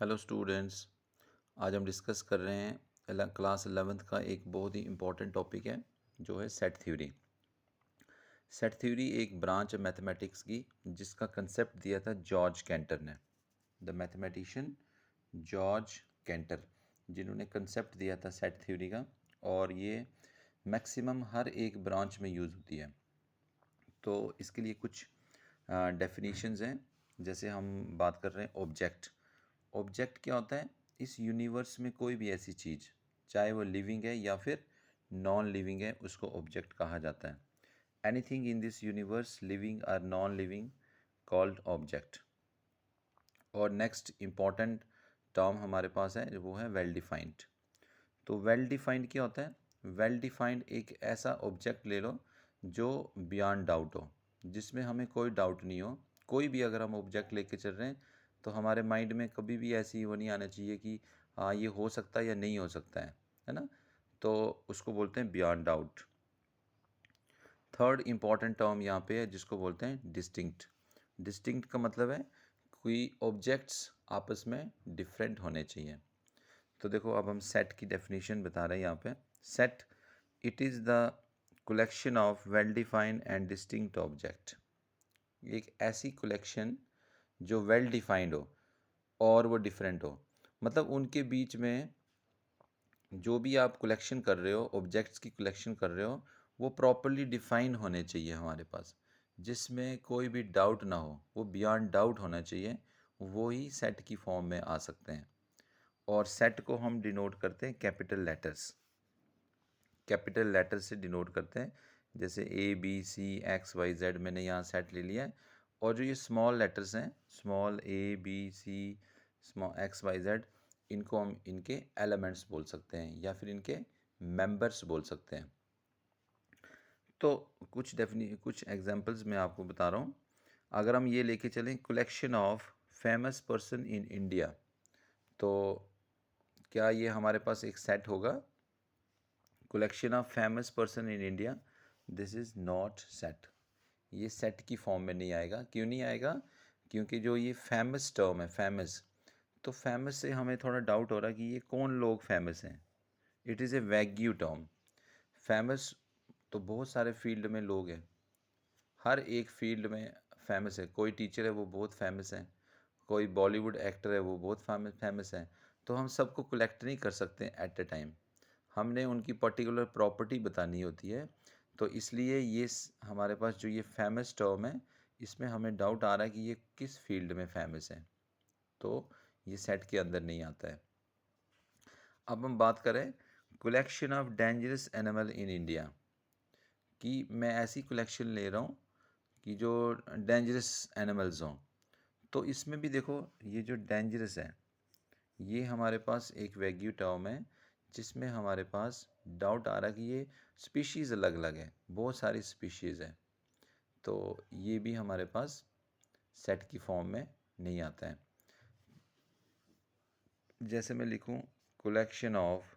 Hello students. आज हम discuss कर रहे हैं क्लास 11th का एक बहुत ही इम्पोर्टेंट टॉपिक है जो है सेट थ्योरी। सेट थ्योरी एक ब्रांच है मैथमेटिक्स की जिसका कंसेप्ट दिया था जॉर्ज कैंटर ने। द मैथमेटिशियन जॉर्ज कैंटर, जिन्होंने कंसेप्ट दिया था सेट थ्योरी का, और ये मैक्सिमम हर एक ब्रांच में यूज़ होती है। तो इसके लिए कुछ डेफिनेशंस हैं। जैसे हम बात कर रहे हैं ऑब्जेक्ट। ऑब्जेक्ट क्या होता है? इस यूनिवर्स में कोई भी ऐसी चीज़, चाहे वो लिविंग है या फिर नॉन लिविंग है, उसको ऑब्जेक्ट कहा जाता है। Anything in this universe living और नॉन लिविंग कॉल्ड ऑब्जेक्ट। और नेक्स्ट इम्पॉर्टेंट टर्म हमारे पास है वो है वेल डिफाइंड। तो वेल डिफाइंड क्या होता है? वेल डिफाइंड एक ऐसा ऑब्जेक्ट ले लो जो बियॉन्ड डाउट हो, जिसमें हमें कोई डाउट नहीं हो। कोई भी अगर हम ऑब्जेक्ट लेके चल रहे हैं तो हमारे माइंड में कभी भी ऐसी वो नहीं आना चाहिए कि हाँ ये हो सकता है या नहीं हो सकता है ना। तो उसको बोलते हैं beyond doubt. Third important term यहाँ पे है जिसको बोलते हैं डिस्टिंक्ट। डिस्टिंक्ट का मतलब है कोई ऑब्जेक्ट्स आपस में डिफरेंट होने चाहिए। तो देखो अब हम सेट की डेफिनेशन बता रहे हैं यहाँ पे। Set, it is the collection of well defined and distinct object. एक ऐसी कलेक्शन जो वेल डिफाइंड हो और वो डिफरेंट हो, मतलब उनके बीच में जो भी आप कलेक्शन कर रहे हो, ऑब्जेक्ट्स की कलेक्शन कर रहे हो, वो प्रॉपरली डिफाइन होने चाहिए हमारे पास, जिसमें कोई भी डाउट ना हो, वो बियॉन्ड डाउट होना चाहिए। वो ही सेट की फॉर्म में आ सकते हैं। और सेट को हम डिनोट करते हैं कैपिटल लेटर्स। कैपिटल लेटर से डिनोट करते हैं, जैसे A B C X Y Z, मैंने यहाँ सेट ले लिया है। और जो ये स्मॉल लेटर्स हैं, small A B C small X Y Z, इनको हम इनके एलिमेंट्स बोल सकते हैं या फिर इनके मेंबर्स बोल सकते हैं। तो कुछ एग्जांपल्स मैं आपको बता रहा हूँ। अगर हम ये लेके चलें collection of famous person in India, तो क्या ये हमारे पास एक सेट होगा? Collection of famous person in India, this is not set. ये सेट की फॉर्म में नहीं आएगा। क्यों नहीं आएगा? क्योंकि जो ये फेमस टर्म है, फेमस, तो फेमस से हमें थोड़ा डाउट हो रहा है कि ये कौन लोग फेमस हैं। It is A wagyu term. Famous तो बहुत सारे फील्ड में लोग हैं, हर एक फील्ड में फेमस है। कोई टीचर है वो बहुत फेमस है, कोई बॉलीवुड एक्टर है वो बहुत फेमस है। तो हम सबको कलेक्ट नहीं कर सकते एट ए टाइम, हमने उनकी पर्टिकुलर प्रॉपर्टी बतानी होती है। तो इसलिए ये हमारे पास जो ये फेमस टर्म है, इसमें हमें डाउट आ रहा है कि ये किस फील्ड में फेमस है, तो ये सेट के अंदर नहीं आता है। अब हम बात करें collection of dangerous animal in India, कि मैं ऐसी कलेक्शन ले रहा हूँ कि जो डेंजरस एनिमल्स हों। तो इसमें भी देखो, ये जो डेंजरस है, ये हमारे पास एक वैग्यू टर्म है जिसमें हमारे पास डाउट आ रहा है कि ये स्पीशीज़ अलग अलग है, बहुत सारी स्पीशीज़ है। तो ये भी हमारे पास सेट की फॉर्म में नहीं आता है। जैसे मैं लिखूं collection of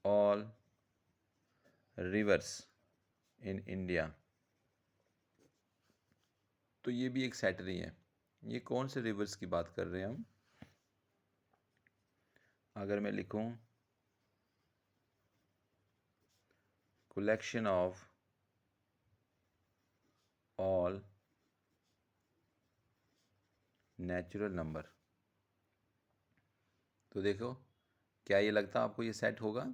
all reverse in India, तो ये भी एक सेट नहीं है। ये कौन से रिवर्स की बात कर रहे हैं हम? अगर मैं लिखूं collection of all natural number, तो देखो क्या ये लगता है आपको ये सेट होगा?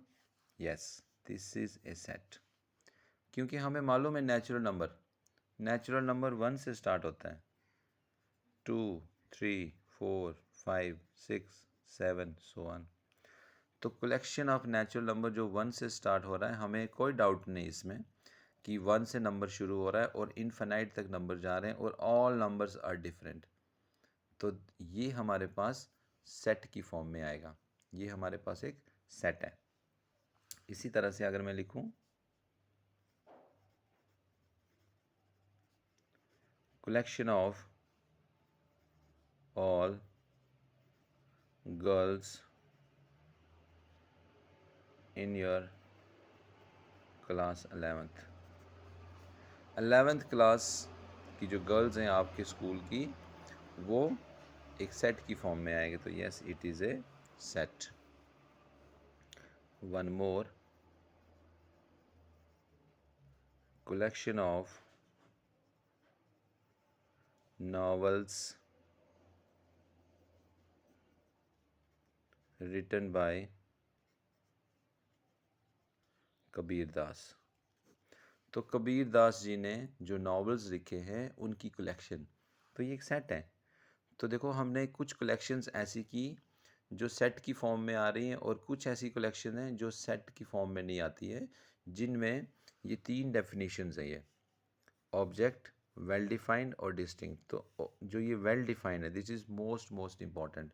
Yes, this is a set. क्योंकि हमें मालूम है नेचुरल नंबर 1 से स्टार्ट होता है, 2 3 4 5 6 7 सो ऑन। तो कलेक्शन ऑफ नेचुरल नंबर जो 1 से स्टार्ट हो रहा है, हमें कोई डाउट नहीं इसमें कि 1 से नंबर शुरू हो रहा है और इनफाइनाइट तक नंबर जा रहे हैं और ऑल नंबर्स आर डिफरेंट। तो ये हमारे पास सेट की फॉर्म में आएगा, ये हमारे पास एक सेट है। इसी तरह से अगर मैं लिखूं collection of all girls in your class 11th class की जो गर्ल्स हैं आपके स्कूल की, वो एक सेट की फॉर्म में आएगा, तो yes it is a set. One more, collection of novels written by Kabir Das. तो कबीर दास जी ने जो नॉवेल्स लिखे हैं उनकी कलेक्शन, तो ये एक सेट है। तो देखो हमने कुछ कलेक्शंस ऐसी की जो सेट की फॉर्म में आ रही हैं, और कुछ ऐसी कलेक्शन हैं जो सेट की फॉर्म में नहीं आती है, जिनमें ये तीन डेफिनेशंस हैं। ये ऑब्जेक्ट, वेल डिफाइंड और डिस्टिंक्ट। तो जो ये वेल डिफाइंड है, दिस इज़ मोस्ट इम्पॉर्टेंट।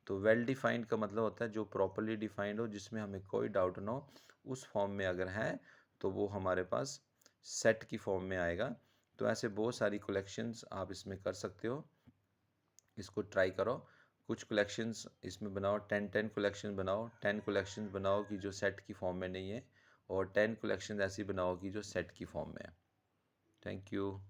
तो वेल डिफाइंड का मतलब होता है जो प्रॉपरली डिफाइंड हो, जिसमें हमें कोई डाउट ना हो, उस फॉर्म में अगर है तो वो हमारे पास सेट की फॉर्म में आएगा। तो ऐसे बहुत सारी कलेक्शंस आप इसमें कर सकते हो, इसको ट्राई करो। कुछ कलेक्शंस इसमें बनाओ, 10 कलेक्शन बनाओ, 10 कलेक्शंस बनाओ कि जो सेट की फॉर्म में नहीं है, और 10 कलेक्शन ऐसी बनाओ कि जो सेट की फॉर्म में है। Thank you.